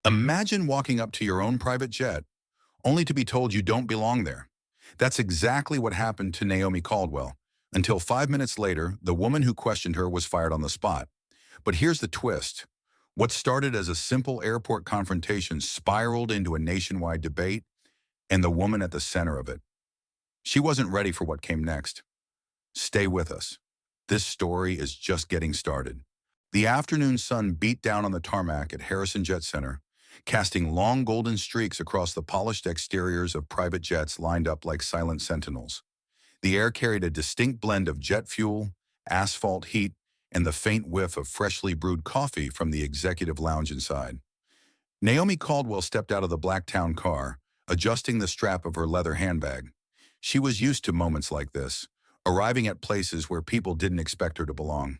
Imagine walking up to your own private jet, only to be told you don't belong there. That's exactly what happened to Naomi Caldwell, until 5 minutes later, the woman who questioned her was fired on the spot. But here's the twist. What started as a simple airport confrontation spiraled into a nationwide debate, and the woman at the center of it. She wasn't ready for what came next. Stay with us. This story is just getting started. The afternoon sun beat down on the tarmac at Harrison Jet Center, casting long golden streaks across the polished exteriors of private jets lined up like silent sentinels. The air carried a distinct blend of jet fuel, asphalt heat, and the faint whiff of freshly brewed coffee from the executive lounge inside. Naomi Caldwell stepped out of the black town car, adjusting the strap of her leather handbag. She was used to moments like this, arriving at places where people didn't expect her to belong.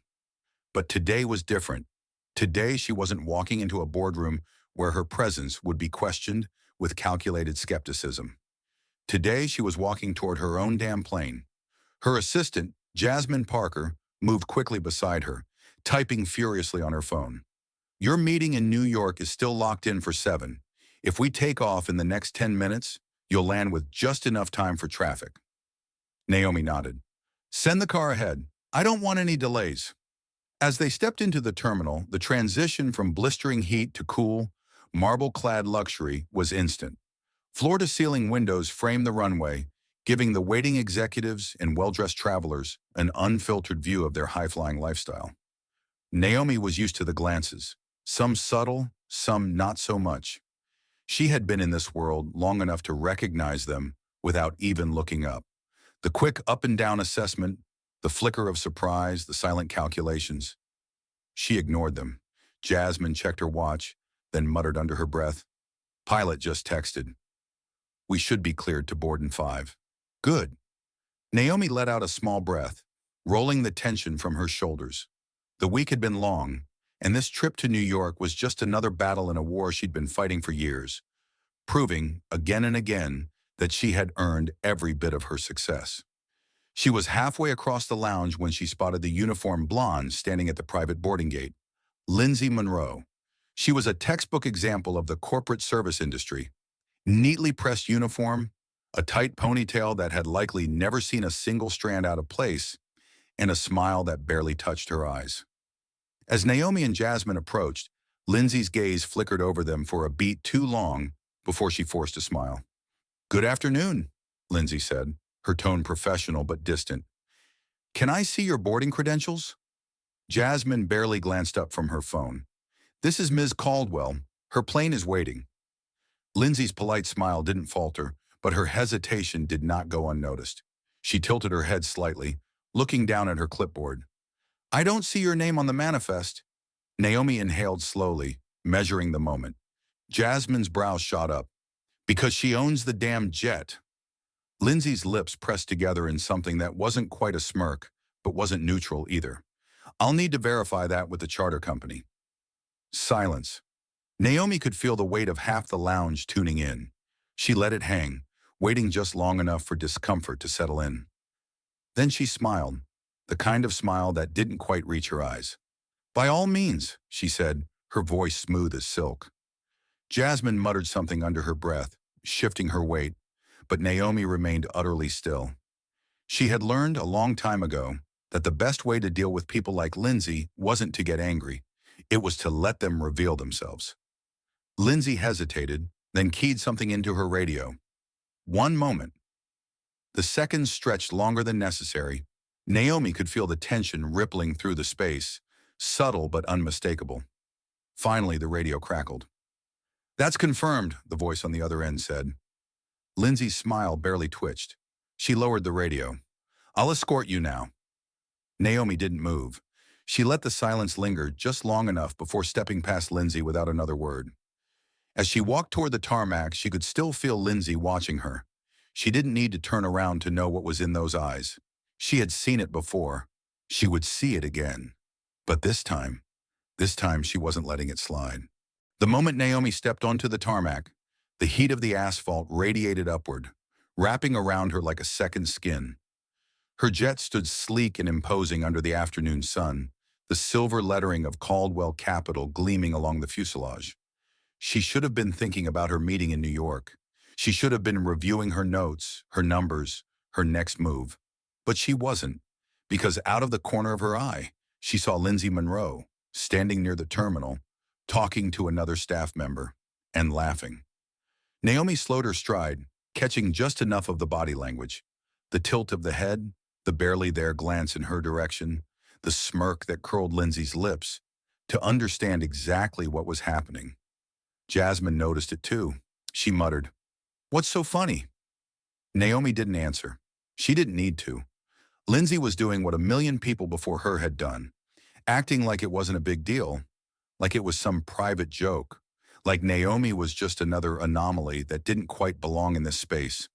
But today was different. Today she wasn't walking into a boardroom where her presence would be questioned with calculated skepticism. Today she was walking toward her own damn plane. Her assistant, Jasmine Parker, moved quickly beside her, typing furiously on her phone. Your meeting in New York is still locked in for 7. If we take off in the next 10 minutes, you'll land with just enough time for traffic. Naomi nodded. Send the car ahead. I don't want any delays. As they stepped into the terminal, the transition from blistering heat to cool, marble-clad luxury was instant. Floor-to-ceiling windows framed the runway, giving the waiting executives and well-dressed travelers an unfiltered view of their high-flying lifestyle. Naomi was used to the glances, some subtle, some not so much. She had been in this world long enough to recognize them without even looking up. The quick up and down assessment, the flicker of surprise, the silent calculations. She ignored them. Jasmine checked her watch, then muttered under her breath, Pilot just texted. We should be cleared to board in 5. Good. Naomi let out a small breath, rolling the tension from her shoulders. The week had been long, and this trip to New York was just another battle in a war she'd been fighting for years, proving, again and again, that she had earned every bit of her success. She was halfway across the lounge when she spotted the uniformed blonde standing at the private boarding gate, Lindsay Monroe. She was a textbook example of the corporate service industry. Neatly pressed uniform, a tight ponytail that had likely never seen a single strand out of place, and a smile that barely touched her eyes. As Naomi and Jasmine approached, Lindsay's gaze flickered over them for a beat too long before she forced a smile. Good afternoon, Lindsay said, her tone professional but distant. Can I see your boarding credentials? Jasmine barely glanced up from her phone. This is Ms. Caldwell. Her plane is waiting. Lindsay's polite smile didn't falter, but her hesitation did not go unnoticed. She tilted her head slightly, looking down at her clipboard. I don't see your name on the manifest. Naomi inhaled slowly, measuring the moment. Jasmine's brows shot up. Because she owns the damn jet. Lindsay's lips pressed together in something that wasn't quite a smirk, but wasn't neutral either. I'll need to verify that with the charter company. Silence. Naomi could feel the weight of half the lounge tuning in. She let it hang, waiting just long enough for discomfort to settle in. Then she smiled, the kind of smile that didn't quite reach her eyes. By all means, she said, her voice smooth as silk. Jasmine muttered something under her breath, shifting her weight, but Naomi remained utterly still. She had learned a long time ago that the best way to deal with people like Lindsay wasn't to get angry. It was to let them reveal themselves. Lindsay hesitated, then keyed something into her radio. One moment. The seconds stretched longer than necessary. Naomi could feel the tension rippling through the space, subtle but unmistakable. Finally, the radio crackled. That's confirmed, the voice on the other end said. Lindsay's smile barely twitched. She lowered the radio. I'll escort you now. Naomi didn't move. She let the silence linger just long enough before stepping past Lindsay without another word. As she walked toward the tarmac, she could still feel Lindsay watching her. She didn't need to turn around to know what was in those eyes. She had seen it before. She would see it again. But this time she wasn't letting it slide. The moment Naomi stepped onto the tarmac, the heat of the asphalt radiated upward, wrapping around her like a second skin. Her jet stood sleek and imposing under the afternoon sun, the silver lettering of Caldwell Capital gleaming along the fuselage. She should have been thinking about her meeting in New York. She should have been reviewing her notes, her numbers, her next move. But she wasn't, because out of the corner of her eye, she saw Lindsay Monroe standing near the terminal, talking to another staff member and laughing. Naomi slowed her stride, catching just enough of the body language. The tilt of the head, the barely there glance in her direction, the smirk that curled Lindsay's lips, to understand exactly what was happening. Jasmine noticed it too. She muttered, "What's so funny?" Naomi didn't answer. She didn't need to. Lindsay was doing what a million people before her had done, acting like it wasn't a big deal, like it was some private joke, like Naomi was just another anomaly that didn't quite belong in this space.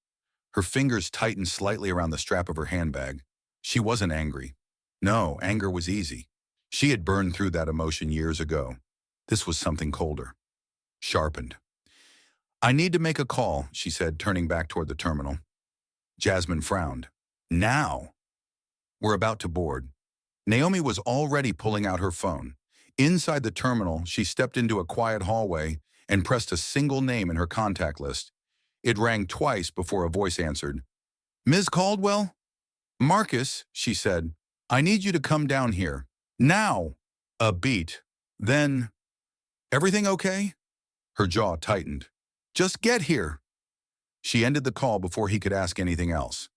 Her fingers tightened slightly around the strap of her handbag. She wasn't angry. No, anger was easy. She had burned through that emotion years ago. This was something colder, sharpened. "I need to make a call," she said, turning back toward the terminal. Jasmine frowned. "Now?" "We're about to board." Naomi was already pulling out her phone. Inside the terminal, she stepped into a quiet hallway and pressed a single name in her contact list. It rang twice before a voice answered. "Ms. Caldwell?" "Marcus," she said, "I need you to come down here. Now!" A beat. Then, "Everything okay?" Her jaw tightened. "Just get here." She ended the call before he could ask anything else.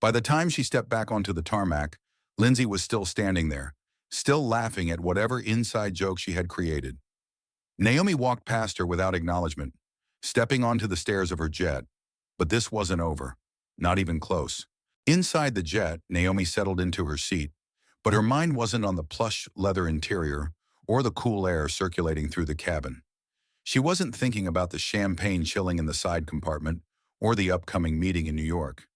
By the time she stepped back onto the tarmac, Lindsay was still standing there, still laughing at whatever inside joke she had created. Naomi walked past her without acknowledgement, stepping onto the stairs of her jet. But this wasn't over. Not even close. Inside the jet, Naomi settled into her seat, but her mind wasn't on the plush leather interior or the cool air circulating through the cabin. She wasn't thinking about the champagne chilling in the side compartment or the upcoming meeting in New York.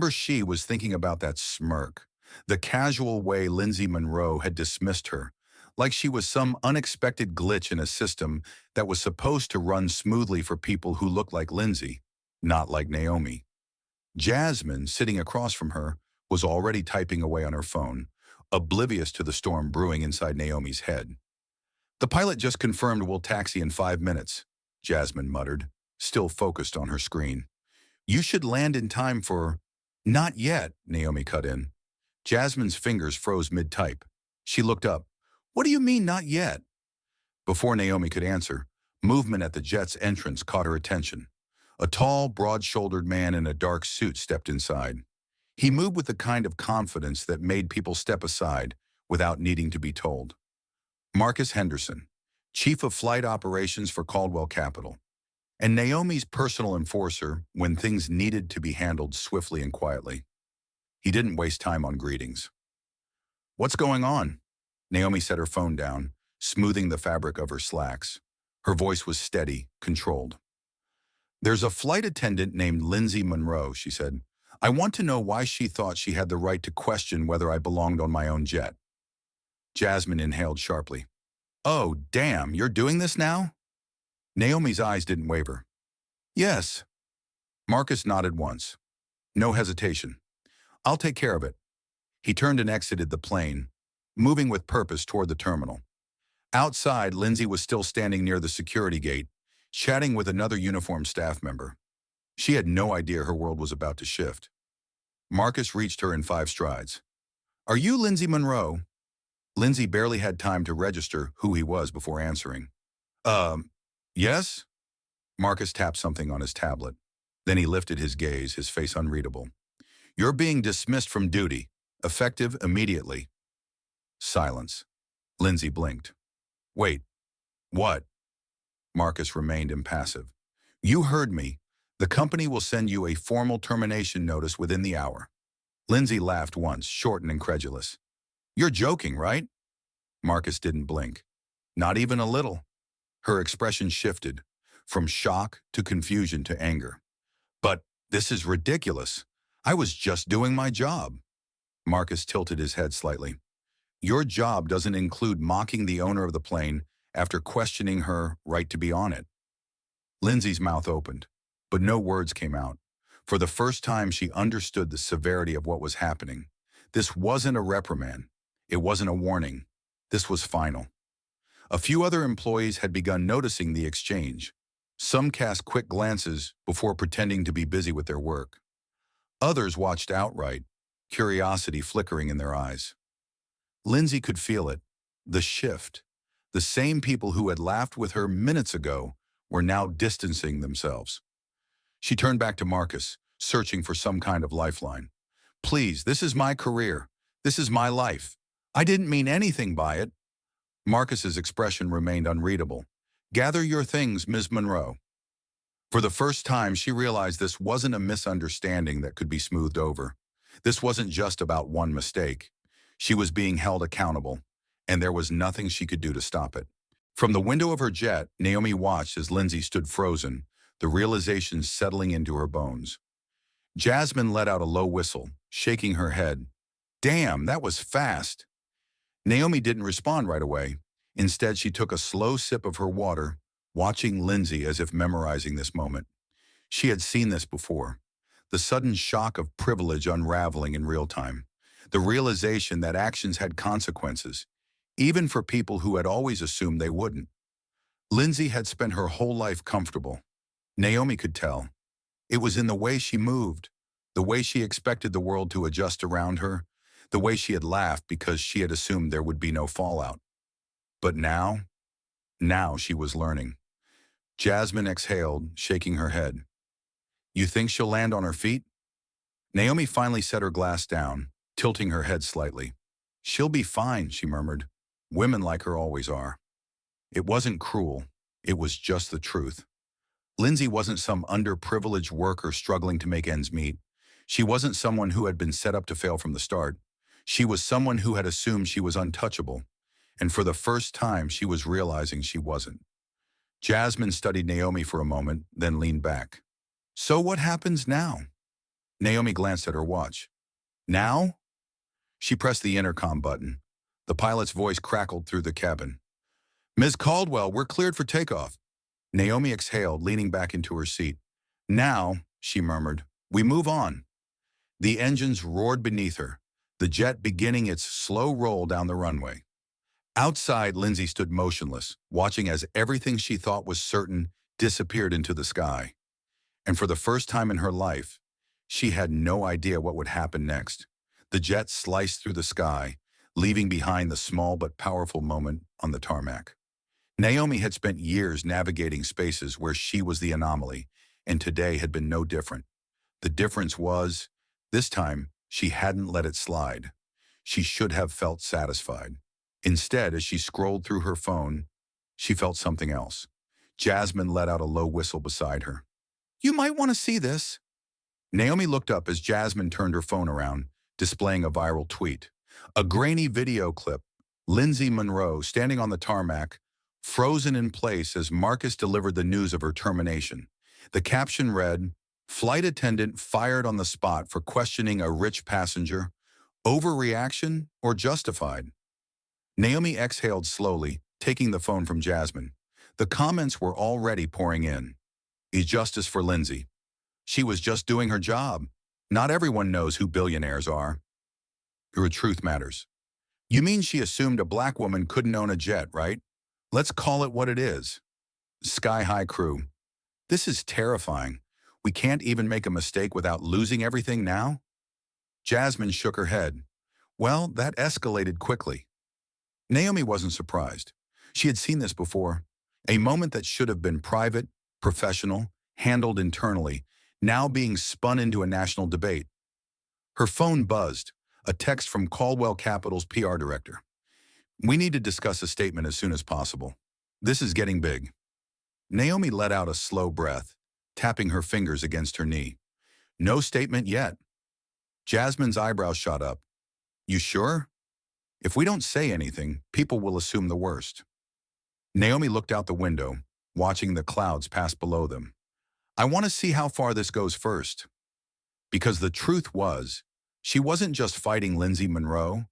She was thinking about that smirk, the casual way Lindsay Monroe had dismissed her, like she was some unexpected glitch in a system that was supposed to run smoothly for people who looked like Lindsay, not like Naomi. Jasmine, sitting across from her, was already typing away on her phone, oblivious to the storm brewing inside Naomi's head. "The pilot just confirmed we'll taxi in 5 minutes," Jasmine muttered, still focused on her screen. "You should land in time for—" "Not yet," Naomi cut in. Jasmine's fingers froze mid-type. She looked up. "What do you mean, not yet?" Before Naomi could answer, movement at the jet's entrance caught her attention. A tall, broad-shouldered man in a dark suit stepped inside. He moved with the kind of confidence that made people step aside without needing to be told. Marcus Henderson, Chief of Flight Operations for Caldwell Capital, and Naomi's personal enforcer when things needed to be handled swiftly and quietly. He didn't waste time on greetings. "What's going on?" Naomi set her phone down, smoothing the fabric of her slacks. Her voice was steady, controlled. "There's a flight attendant named Lindsay Monroe," she said. "I want to know why she thought she had the right to question whether I belonged on my own jet." Jasmine inhaled sharply. "Oh, damn, you're doing this now?" Naomi's eyes didn't waver. "Yes." Marcus nodded once. No hesitation. "I'll take care of it." He turned and exited the plane, moving with purpose toward the terminal. Outside, Lindsay was still standing near the security gate, chatting with another uniformed staff member. She had no idea her world was about to shift. Marcus reached her in 5 strides. "Are you Lindsay Monroe?" Lindsay barely had time to register who he was before answering. Yes?" Marcus tapped something on his tablet. Then he lifted his gaze, his face unreadable. "You're being dismissed from duty, effective immediately." Silence. Lindsay blinked. "Wait, what?" Marcus remained impassive. "You heard me. The company will send you a formal termination notice within the hour." Lindsay laughed once, short and incredulous. "You're joking, right?" Marcus didn't blink. Not even a little. Her expression shifted, from shock to confusion to anger. "But this is ridiculous. I was just doing my job." Marcus tilted his head slightly. "Your job doesn't include mocking the owner of the plane after questioning her right to be on it." Lindsay's mouth opened, but no words came out. For the first time, she understood the severity of what was happening. This wasn't a reprimand. It wasn't a warning. This was final. A few other employees had begun noticing the exchange. Some cast quick glances before pretending to be busy with their work. Others watched outright, curiosity flickering in their eyes. Lindsay could feel it, the shift. The same people who had laughed with her minutes ago were now distancing themselves. She turned back to Marcus, searching for some kind of lifeline. Please, this is my career. This is my life. I didn't mean anything by it. Marcus's expression remained unreadable. Gather your things, Ms. Monroe. For the first time, she realized this wasn't a misunderstanding that could be smoothed over. This wasn't just about one mistake. She was being held accountable, and there was nothing she could do to stop it. From the window of her jet, Naomi watched as Lindsay stood frozen, the realization settling into her bones. Jasmine let out a low whistle, shaking her head. Damn, that was fast. Naomi didn't respond right away. Instead, she took a slow sip of her water, watching Lindsay as if memorizing this moment. She had seen this before. The sudden shock of privilege unraveling in real time. The realization that actions had consequences, even for people who had always assumed they wouldn't. Lindsay had spent her whole life comfortable. Naomi could tell. It was in the way she moved, the way she expected the world to adjust around her, the way she had laughed because she had assumed there would be no fallout. But now she was learning. Jasmine exhaled, shaking her head. You think she'll land on her feet? Naomi finally set her glass down, tilting her head slightly. She'll be fine, she murmured. Women like her always are. It wasn't cruel. It was just the truth. Lindsay wasn't some underprivileged worker struggling to make ends meet. She wasn't someone who had been set up to fail from the start. She was someone who had assumed she was untouchable. And for the first time, she was realizing she wasn't. Jasmine studied Naomi for a moment, then leaned back. So what happens now? Naomi glanced at her watch. Now? She pressed the intercom button. The pilot's voice crackled through the cabin. Ms. Caldwell, we're cleared for takeoff. Naomi exhaled, leaning back into her seat. Now, she murmured, we move on. The engines roared beneath her, the jet beginning its slow roll down the runway. Outside, Lindsay stood motionless, watching as everything she thought was certain disappeared into the sky. And for the first time in her life, she had no idea what would happen next. The jet sliced through the sky, leaving behind the small but powerful moment on the tarmac. Naomi had spent years navigating spaces where she was the anomaly, and today had been no different. The difference was, this time, she hadn't let it slide. She should have felt satisfied. Instead, as she scrolled through her phone, she felt something else. Jasmine let out a low whistle beside her. You might want to see this. Naomi looked up as Jasmine turned her phone around, displaying a viral tweet. A grainy video clip, Lindsay Monroe standing on the tarmac, frozen in place as Marcus delivered the news of her termination. The caption read, Flight attendant fired on the spot for questioning a rich passenger. Overreaction or justified? Naomi exhaled slowly, taking the phone from Jasmine. The comments were already pouring in. Justice for Lindsay. She was just doing her job. Not everyone knows who billionaires are. Your truth matters. You mean she assumed a black woman couldn't own a jet, right? Let's call it what it is. Sky High crew. This is terrifying. We can't even make a mistake without losing everything now? Jasmine shook her head. Well, that escalated quickly. Naomi wasn't surprised. She had seen this before. A moment that should have been private, professional, handled internally, now being spun into a national debate. Her phone buzzed, a text from Caldwell Capital's PR director. We need to discuss a statement as soon as possible. This is getting big. Naomi let out a slow breath, tapping her fingers against her knee. No statement yet. Jasmine's eyebrows shot up. You sure? If we don't say anything, people will assume the worst. Naomi looked out the window, watching the clouds pass below them. I want to see how far this goes first. Because the truth was, she wasn't just fighting Lindsay Monroe.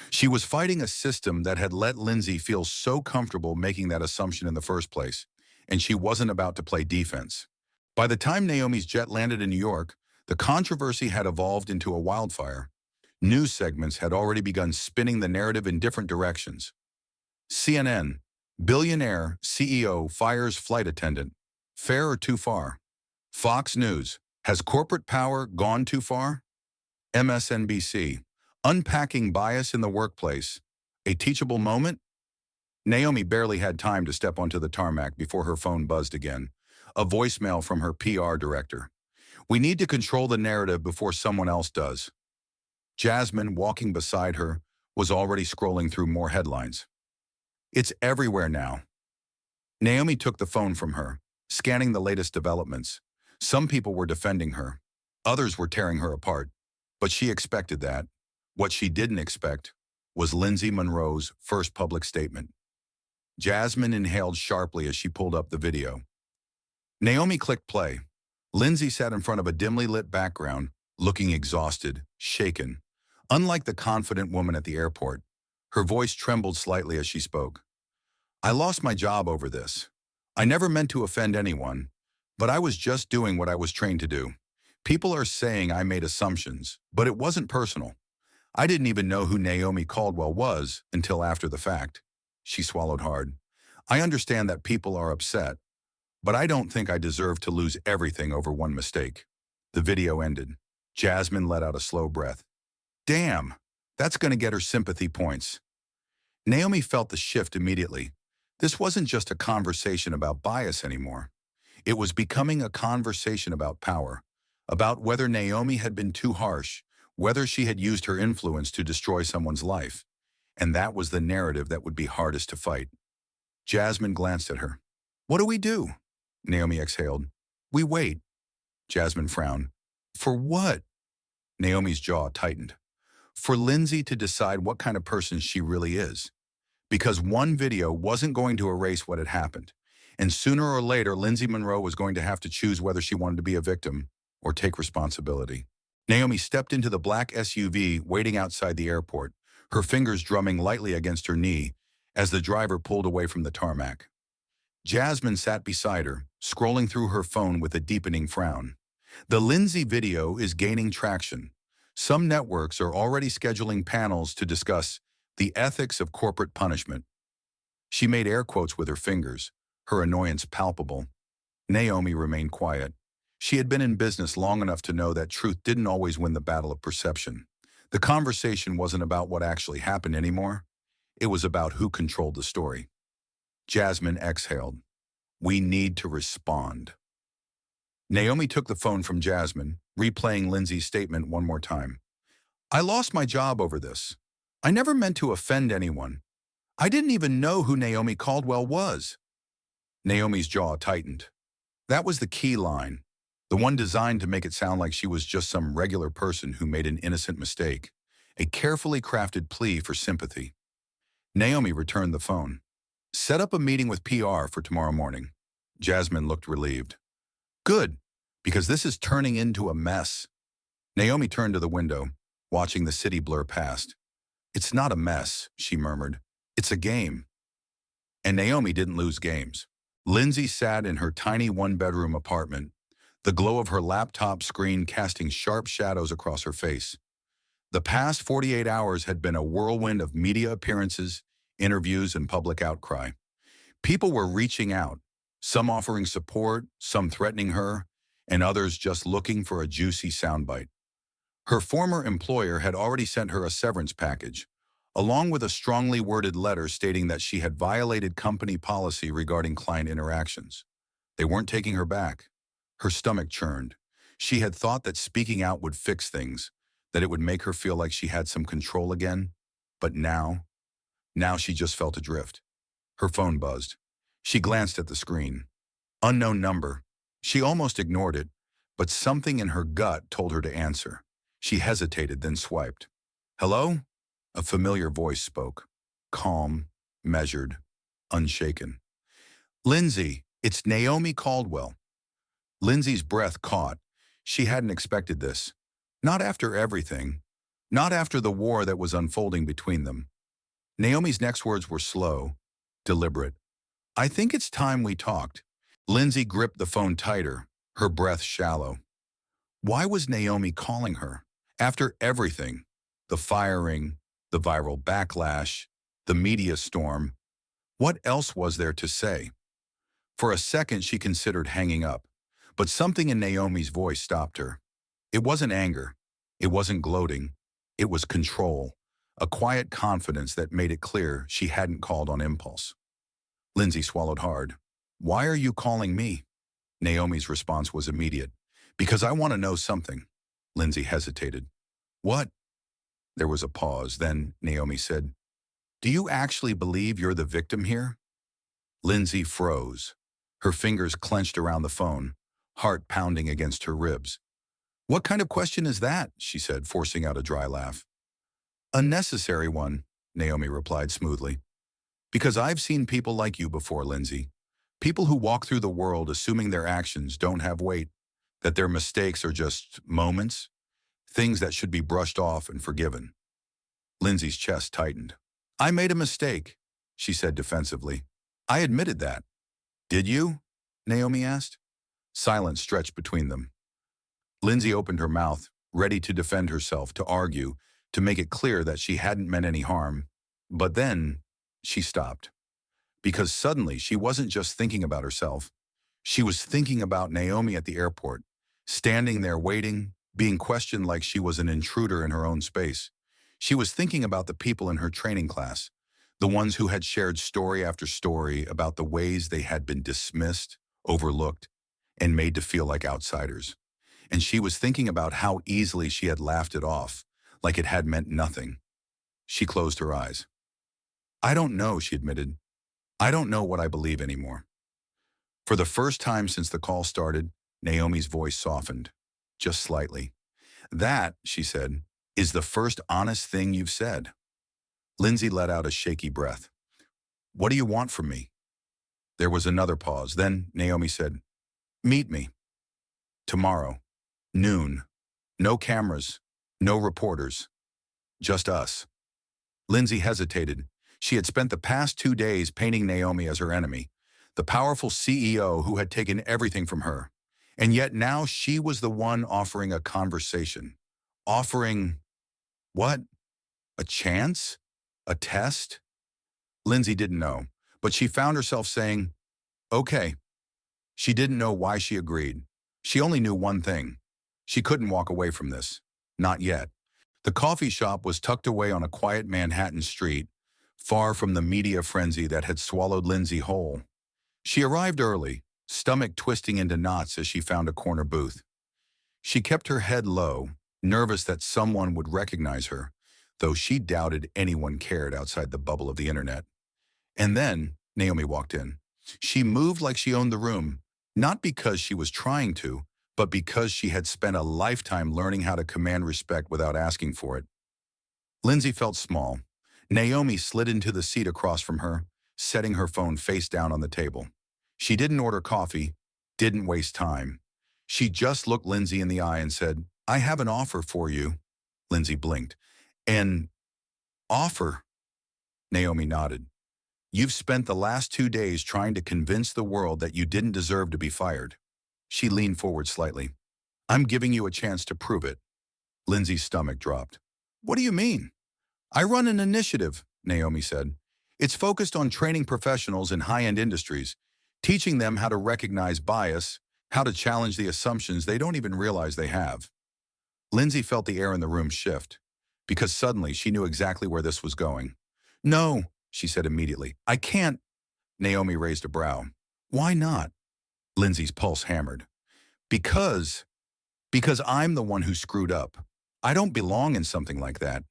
She was fighting a system that had let Lindsay feel so comfortable making that assumption in the first place, and she wasn't about to play defense. By the time Naomi's jet landed in New York, the controversy had evolved into a wildfire. News segments had already begun spinning the narrative in different directions. CNN, Billionaire CEO fires flight attendant. Fair or too far? Fox News. Has corporate power gone too far? MSNBC. Unpacking bias in the workplace. A teachable moment? Naomi barely had time to step onto the tarmac before her phone buzzed again. A voicemail from her PR director. We need to control the narrative before someone else does. Jasmine, walking beside her, was already scrolling through more headlines. It's everywhere now. Naomi took the phone from her, scanning the latest developments. Some people were defending her. Others were tearing her apart. But she expected that. What she didn't expect was Lindsay Monroe's first public statement. Jasmine inhaled sharply as she pulled up the video. Naomi clicked play. Lindsay sat in front of a dimly lit background, looking exhausted, shaken. Unlike the confident woman at the airport, her voice trembled slightly as she spoke. I lost my job over this. I never meant to offend anyone, but I was just doing what I was trained to do. People are saying I made assumptions, but it wasn't personal. I didn't even know who Naomi Caldwell was until after the fact. She swallowed hard. I understand that people are upset, but I don't think I deserve to lose everything over one mistake. The video ended. Jasmine let out a slow breath. Damn, that's going to get her sympathy points. Naomi felt the shift immediately. This wasn't just a conversation about bias anymore. It was becoming a conversation about power, about whether Naomi had been too harsh, whether she had used her influence to destroy someone's life. And that was the narrative that would be hardest to fight. Jasmine glanced at her. What do we do? Naomi exhaled. We wait. Jasmine frowned. For what? Naomi's jaw tightened. For Lindsay to decide what kind of person she really is. Because one video wasn't going to erase what had happened. And sooner or later, Lindsay Monroe was going to have to choose whether she wanted to be a victim or take responsibility. Naomi stepped into the black SUV waiting outside the airport, her fingers drumming lightly against her knee as the driver pulled away from the tarmac. Jasmine sat beside her, scrolling through her phone with a deepening frown. The Lindsay video is gaining traction. Some networks are already scheduling panels to discuss the ethics of corporate punishment. She made air quotes with her fingers, her annoyance palpable. Naomi remained quiet. She had been in business long enough to know that truth didn't always win the battle of perception. The conversation wasn't about what actually happened anymore. It was about who controlled the story. Jasmine exhaled. We need to respond. Naomi took the phone from Jasmine, replaying Lindsay's statement one more time. I lost my job over this. I never meant to offend anyone. I didn't even know who Naomi Caldwell was. Naomi's jaw tightened. That was the key line, the one designed to make it sound like she was just some regular person who made an innocent mistake, a carefully crafted plea for sympathy. Naomi returned the phone. Set up a meeting with PR for tomorrow morning. Jasmine looked relieved. Good, because this is turning into a mess. Naomi turned to the window, watching the city blur past. It's not a mess, she murmured. It's a game. And Naomi didn't lose games. Lindsay sat in her tiny one-bedroom apartment, the glow of her laptop screen casting sharp shadows across her face. The past 48 hours had been a whirlwind of media appearances, interviews, and public outcry. People were reaching out, some offering support, some threatening her, and others just looking for a juicy soundbite. Her former employer had already sent her a severance package, along with a strongly worded letter stating that she had violated company policy regarding client interactions. They weren't taking her back. Her stomach churned. She had thought that speaking out would fix things, that it would make her feel like she had some control again. But now she just felt adrift. Her phone buzzed. She glanced at the screen. Unknown number. She almost ignored it, but something in her gut told her to answer. She hesitated, then swiped. Hello? A familiar voice spoke. Calm, measured, unshaken. Lindsay, it's Naomi Caldwell. Lindsay's breath caught. She hadn't expected this. Not after everything. Not after the war that was unfolding between them. Naomi's next words were slow, deliberate. I think it's time we talked. Lindsay gripped the phone tighter, her breath shallow. Why was Naomi calling her? After everything, the firing, the viral backlash, the media storm, What else was there to say? For a second, she considered hanging up, but something in Naomi's voice stopped her. It wasn't anger. It wasn't gloating. It was control, a quiet confidence that made it clear she hadn't called on impulse. Lindsay swallowed hard. "Why are you calling me?" Naomi's response was immediate. "Because I want to know something." Lindsay hesitated. "What?" There was a pause. Then Naomi said, "Do you actually believe you're the victim here?" Lindsay froze. Her fingers clenched around the phone, heart pounding against her ribs. "What kind of question is that?" she said, forcing out a dry laugh. "A necessary one," Naomi replied smoothly. "Because I've seen people like you before, Lindsay. People who walk through the world assuming their actions don't have weight, that their mistakes are just moments, things that should be brushed off and forgiven." Lindsay's chest tightened. "I made a mistake," she said defensively. "I admitted that." "Did you?" Naomi asked. Silence stretched between them. Lindsay opened her mouth, ready to defend herself, to argue, to make it clear that she hadn't meant any harm. But then she stopped. Because suddenly she wasn't just thinking about herself. She was thinking about Naomi at the airport, standing there waiting, being questioned like she was an intruder in her own space. She was thinking about the people in her training class, the ones who had shared story after story about the ways they had been dismissed, overlooked, and made to feel like outsiders. And she was thinking about how easily she had laughed it off, like it had meant nothing. She closed her eyes. "I don't know," she admitted. "I don't know what I believe anymore." For the first time since the call started, Naomi's voice softened, just slightly. "That," she said, "is the first honest thing you've said." Lindsay let out a shaky breath. "What do you want from me?" There was another pause. Then Naomi said, "Meet me. Tomorrow. Noon. No cameras. No reporters. Just us." Lindsay hesitated. She had spent the past 2 days painting Naomi as her enemy, the powerful CEO who had taken everything from her. And yet now she was the one offering a conversation. Offering what? A chance? A test? Lindsay didn't know, but she found herself saying, "Okay." She didn't know why she agreed. She only knew one thing. She couldn't walk away from this. Not yet. The coffee shop was tucked away on a quiet Manhattan street, far from the media frenzy that had swallowed Lindsay whole. She arrived early, stomach twisting into knots as she found a corner booth. She kept her head low, nervous that someone would recognize her, though she doubted anyone cared outside the bubble of the internet. And then Naomi walked in. She moved like she owned the room, not because she was trying to, but because she had spent a lifetime learning how to command respect without asking for it. Lindsay felt small. Naomi slid into the seat across from her, setting her phone face down on the table. She didn't order coffee, didn't waste time. She just looked Lindsay in the eye and said, "I have an offer for you." Lindsay blinked. "An offer?" Naomi nodded. "You've spent the last 2 days trying to convince the world that you didn't deserve to be fired." She leaned forward slightly. "I'm giving you a chance to prove it." Lindsay's stomach dropped. "What do you mean?" "I run an initiative," Naomi said. "It's focused on training professionals in high-end industries, teaching them how to recognize bias, how to challenge the assumptions they don't even realize they have." Lindsay felt the air in the room shift, because suddenly she knew exactly where this was going. "No," she said immediately. "I can't." Naomi raised a brow. "Why not?" Lindsay's pulse hammered. Because I'm the one who screwed up. I don't belong in something like that."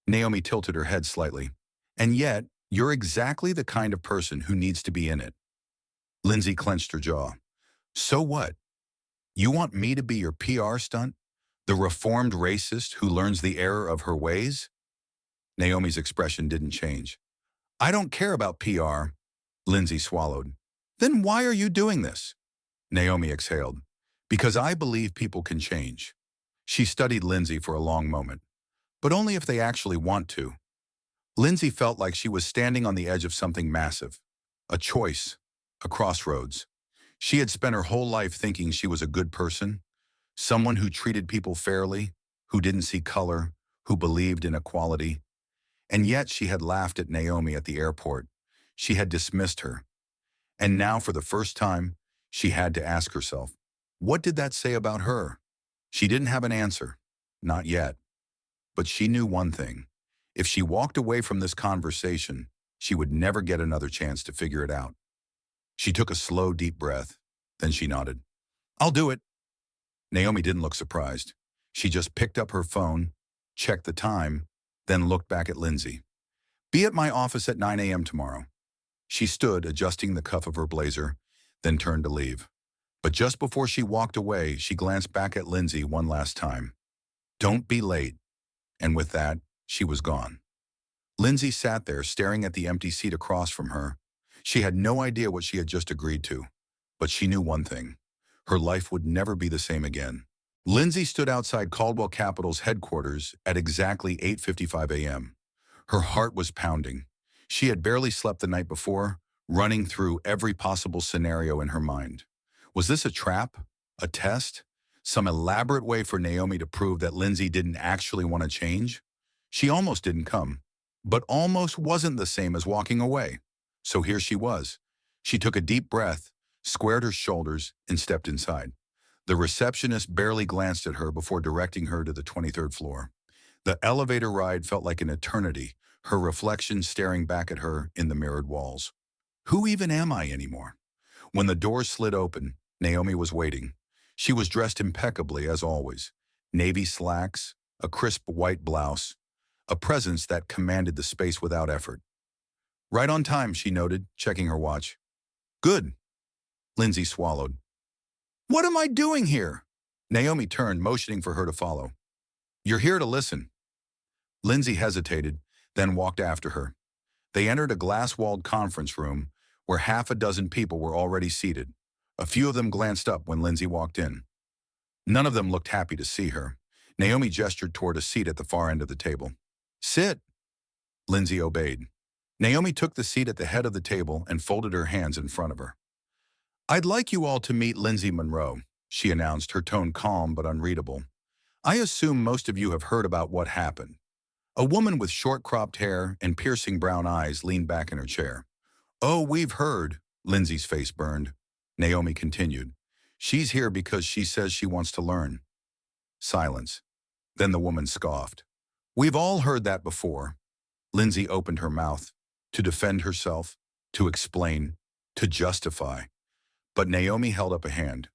Naomi tilted her head slightly. "And yet, you're exactly the kind of person who needs to be in it." Lindsay clenched her jaw. "So what? You want me to be your PR stunt? The reformed racist who learns the error of her ways?" Naomi's expression didn't change. "I don't care about PR." Lindsay swallowed. "Then why are you doing this?" Naomi exhaled. "Because I believe people can change." She studied Lindsay for a long moment. "But only if they actually want to." Lindsay felt like she was standing on the edge of something massive. A choice. A crossroads. She had spent her whole life thinking she was a good person, someone who treated people fairly, who didn't see color, who believed in equality. And yet she had laughed at Naomi at the airport. She had dismissed her. And now, for the first time, she had to ask herself, what did that say about her? She didn't have an answer. Not yet. But she knew one thing. If she walked away from this conversation, she would never get another chance to figure it out. She took a slow, deep breath. Then she nodded. I'll do it. Naomi didn't look surprised. She just picked up her phone, checked the time, then looked back at Lindsay. Be at my office at 9 a.m. tomorrow. She stood, adjusting the cuff of her blazer, then turned to leave. But just before she walked away, she glanced back at Lindsay one last time. Don't be late. And with that, she was gone. Lindsay sat there, staring at the empty seat across from her. She had no idea what she had just agreed to, but she knew one thing. Her life would never be the same again. Lindsay stood outside Caldwell Capital's headquarters at exactly 8:55 a.m. Her heart was pounding. She had barely slept the night before, running through every possible scenario in her mind. Was this a trap? A test? Some elaborate way for Naomi to prove that Lindsay didn't actually want to change? She almost didn't come, but almost wasn't the same as walking away. So here she was. She took a deep breath, squared her shoulders, and stepped inside. The receptionist barely glanced at her before directing her to the 23rd floor. The elevator ride felt like an eternity, her reflection staring back at her in the mirrored walls. Who even am I anymore? When the door slid open, Naomi was waiting. She was dressed impeccably as always. Navy slacks, a crisp white blouse, a presence that commanded the space without effort. Right on time, she noted, checking her watch. Good. Lindsay swallowed. What am I doing here? Naomi turned, motioning for her to follow. You're here to listen. Lindsay hesitated, then walked after her. They entered a glass-walled conference room where half a dozen people were already seated. A few of them glanced up when Lindsay walked in. None of them looked happy to see her. Naomi gestured toward a seat at the far end of the table. Sit. Lindsay obeyed. Naomi took the seat at the head of the table and folded her hands in front of her. I'd like you all to meet Lindsay Monroe, she announced, her tone calm but unreadable. I assume most of you have heard about what happened. A woman with short cropped hair and piercing brown eyes leaned back in her chair. Oh, we've heard. Lindsay's face burned. Naomi continued. She's here because she says she wants to learn. Silence. Then the woman scoffed. We've all heard that before. Lindsay opened her mouth to defend herself, to explain, to justify. But Naomi held up a hand.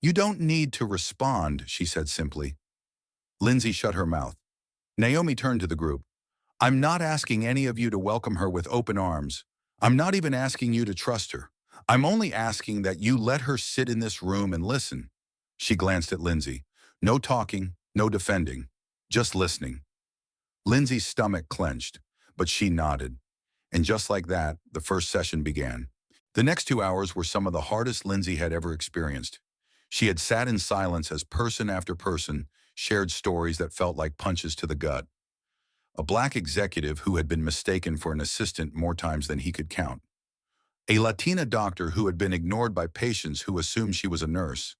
You don't need to respond, she said simply. Lindsay shut her mouth. Naomi turned to the group. I'm not asking any of you to welcome her with open arms. I'm not even asking you to trust her. I'm only asking that you let her sit in this room and listen. She glanced at Lindsay. No talking, no defending, just listening. Lindsay's stomach clenched, but she nodded. And just like that, the first session began. The next 2 hours were some of the hardest Lindsay had ever experienced. She had sat in silence as person after person shared stories that felt like punches to the gut. A black executive who had been mistaken for an assistant more times than he could count. A Latina doctor who had been ignored by patients who assumed she was a nurse.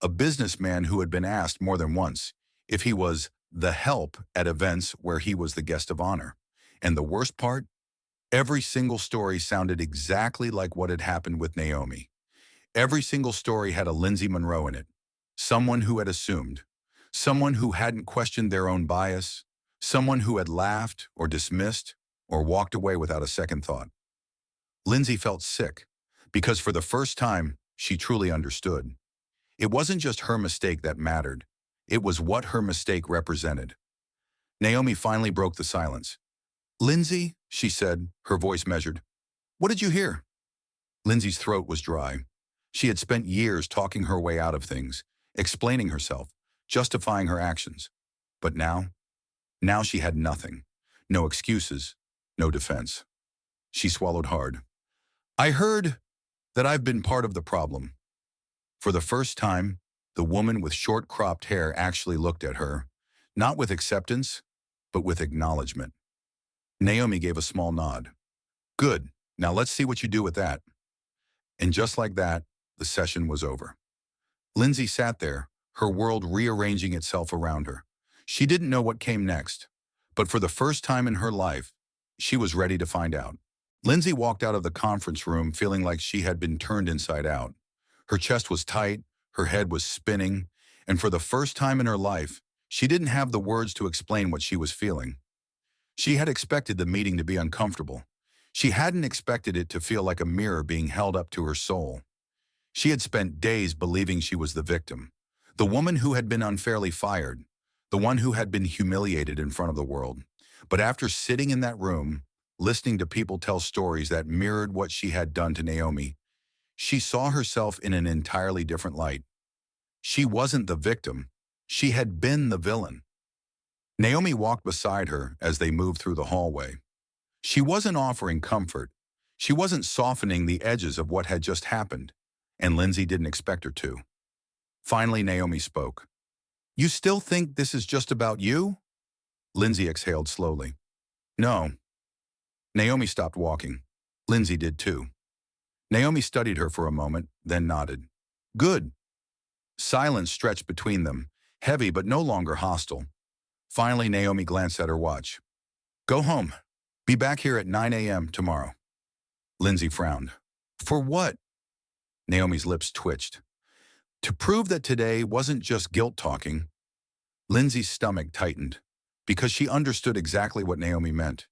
A businessman who had been asked more than once if he was the help at events where he was the guest of honor. And the worst part? Every single story sounded exactly like what had happened with Naomi. Every single story had a Lindsay Monroe in it. Someone who had assumed. Someone who hadn't questioned their own bias. Someone who had laughed or dismissed or walked away without a second thought. Lindsay felt sick because for the first time, she truly understood. It wasn't just her mistake that mattered. It was what her mistake represented. Naomi finally broke the silence. Lindsay, she said, her voice measured. What did you hear? Lindsay's throat was dry. She had spent years talking her way out of things, explaining herself, justifying her actions. But now she had nothing. No excuses, no defense. She swallowed hard. I heard that I've been part of the problem. For the first time, the woman with short cropped hair actually looked at her, not with acceptance, but with acknowledgement. Naomi gave a small nod. Good, now let's see what you do with that. And just like that, the session was over. Lindsay sat there, her world rearranging itself around her. She didn't know what came next, but for the first time in her life, she was ready to find out. Lindsay walked out of the conference room feeling like she had been turned inside out. Her chest was tight, her head was spinning, and for the first time in her life, she didn't have the words to explain what she was feeling. She had expected the meeting to be uncomfortable. She hadn't expected it to feel like a mirror being held up to her soul. She had spent days believing she was the victim, the woman who had been unfairly fired, the one who had been humiliated in front of the world. But after sitting in that room, listening to people tell stories that mirrored what she had done to Naomi, she saw herself in an entirely different light. She wasn't the victim. She had been the villain. Naomi walked beside her as they moved through the hallway. She wasn't offering comfort. She wasn't softening the edges of what had just happened, and Lindsay didn't expect her to. Finally, Naomi spoke. "You still think this is just about you?" Lindsay exhaled slowly. "No." Naomi stopped walking. Lindsay did too. Naomi studied her for a moment, then nodded. "Good." Silence stretched between them, heavy but no longer hostile. Finally, Naomi glanced at her watch. "Go home. Be back here at 9 a.m. tomorrow." Lindsay frowned. "For what?" Naomi's lips twitched. "To prove that today wasn't just guilt talking." Lindsay's stomach tightened, because she understood exactly what Naomi meant.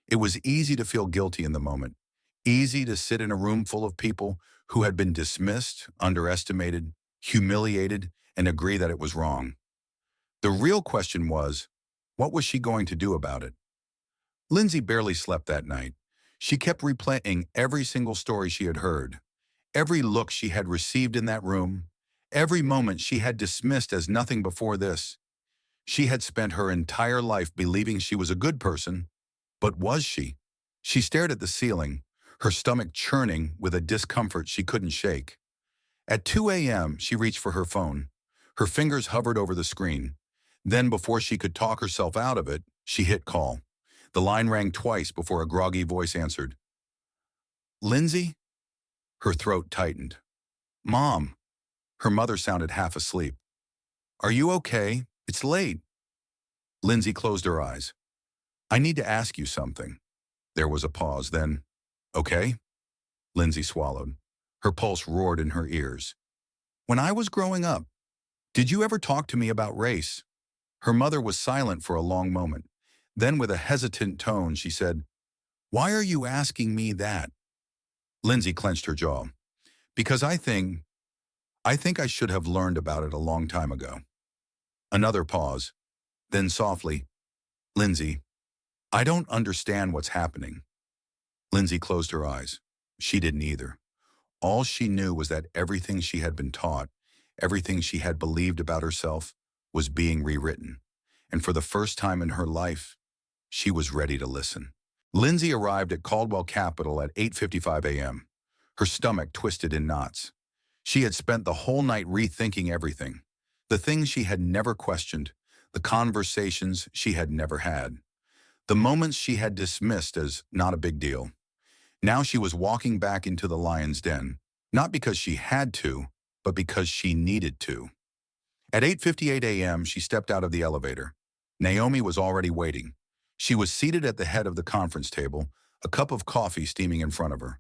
It was easy to feel guilty in the moment, easy to sit in a room full of people who had been dismissed, underestimated, humiliated, and agree that it was wrong. The real question was, what was she going to do about it? Lindsay barely slept that night. She kept replaying every single story she had heard, every look she had received in that room, every moment she had dismissed as nothing before this. She had spent her entire life believing she was a good person, but was she? She stared at the ceiling, her stomach churning with a discomfort she couldn't shake. At 2 a.m., she reached for her phone. Her fingers hovered over the screen. Then, before she could talk herself out of it, she hit call. The line rang twice before a groggy voice answered. "Lindsay?" Her throat tightened. "Mom." Her mother sounded half asleep. "Are you okay? It's late." Lindsay closed her eyes. "I need to ask you something." There was a pause, then, "Okay?" Lindsay swallowed. Her pulse roared in her ears. "When I was growing up, did you ever talk to me about race?" Her mother was silent for a long moment. Then, with a hesitant tone, she said, "Why are you asking me that?" Lindsay clenched her jaw. "Because I think I should have learned about it a long time ago." Another pause. Then softly, "Lindsay, I don't understand what's happening." Lindsay closed her eyes. She didn't either. All she knew was that everything she had been taught, everything she had believed about herself, was being rewritten. And for the first time in her life, she was ready to listen. Lindsay arrived at Caldwell Capital at 8:55 a.m., her stomach twisted in knots. She had spent the whole night rethinking everything, the things she had never questioned, the conversations she had never had, the moments she had dismissed as not a big deal. Now she was walking back into the lion's den, not because she had to, but because she needed to. At 8:58 a.m., she stepped out of the elevator. Naomi was already waiting. She was seated at the head of the conference table, a cup of coffee steaming in front of her.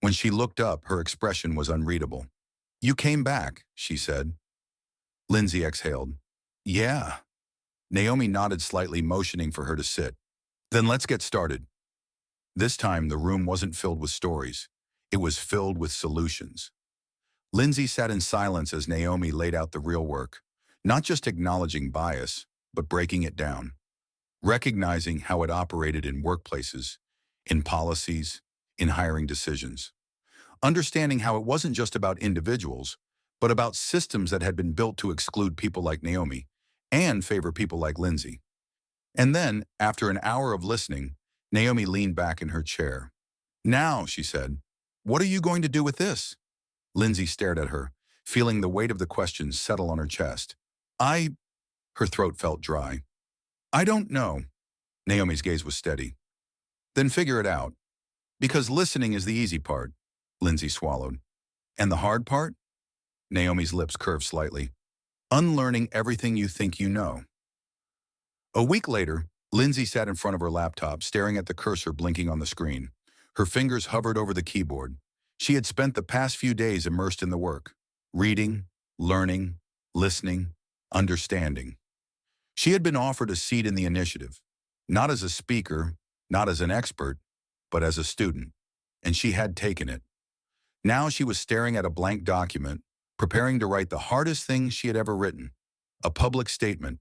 When she looked up, her expression was unreadable. "You came back," she said. Lindsay exhaled. "Yeah." Naomi nodded slightly, motioning for her to sit. "Then let's get started." This time, the room wasn't filled with stories. It was filled with solutions. Lindsay sat in silence as Naomi laid out the real work, not just acknowledging bias, but breaking it down, recognizing how it operated in workplaces, in policies, in hiring decisions, understanding how it wasn't just about individuals, but about systems that had been built to exclude people like Naomi and favor people like Lindsay. And then, after an hour of listening, Naomi leaned back in her chair. "Now," she said, "what are you going to do with this?" Lindsay stared at her, feeling the weight of the question settle on her chest. Her throat felt dry. "I don't know." Naomi's gaze was steady. "Then figure it out. Because listening is the easy part." Lindsay swallowed. "And the hard part?" Naomi's lips curved slightly. "Unlearning everything you think you know." A week later, Lindsay sat in front of her laptop, staring at the cursor blinking on the screen. Her fingers hovered over the keyboard. She had spent the past few days immersed in the work, reading, learning, listening, understanding. She had been offered a seat in the initiative, not as a speaker, not as an expert, but as a student, and she had taken it. Now she was staring at a blank document, preparing to write the hardest thing she had ever written, a public statement,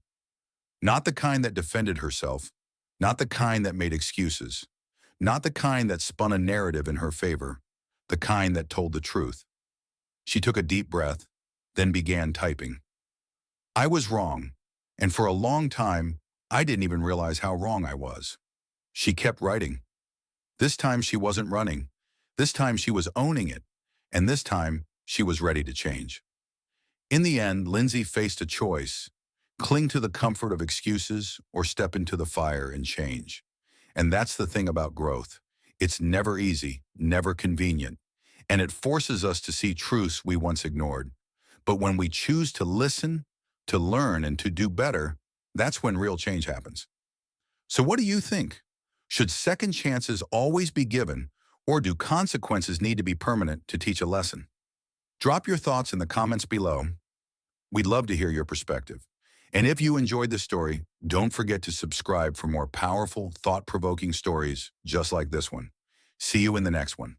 not the kind that defended herself, not the kind that made excuses, not the kind that spun a narrative in her favor, the kind that told the truth. She took a deep breath, then began typing. I was wrong, and for a long time, I didn't even realize how wrong I was. She kept writing. This time she wasn't running. This time she was owning it, and this time she was ready to change. In the end, Lindsay faced a choice: cling to the comfort of excuses or step into the fire and change. And that's the thing about growth. It's never easy, never convenient, and it forces us to see truths we once ignored. But when we choose to listen, to learn, and to do better, that's when real change happens. So what do you think? Should second chances always be given, or do consequences need to be permanent to teach a lesson? Drop your thoughts in the comments below. We'd love to hear your perspective. And if you enjoyed this story, don't forget to subscribe for more powerful, thought-provoking stories just like this one. See you in the next one.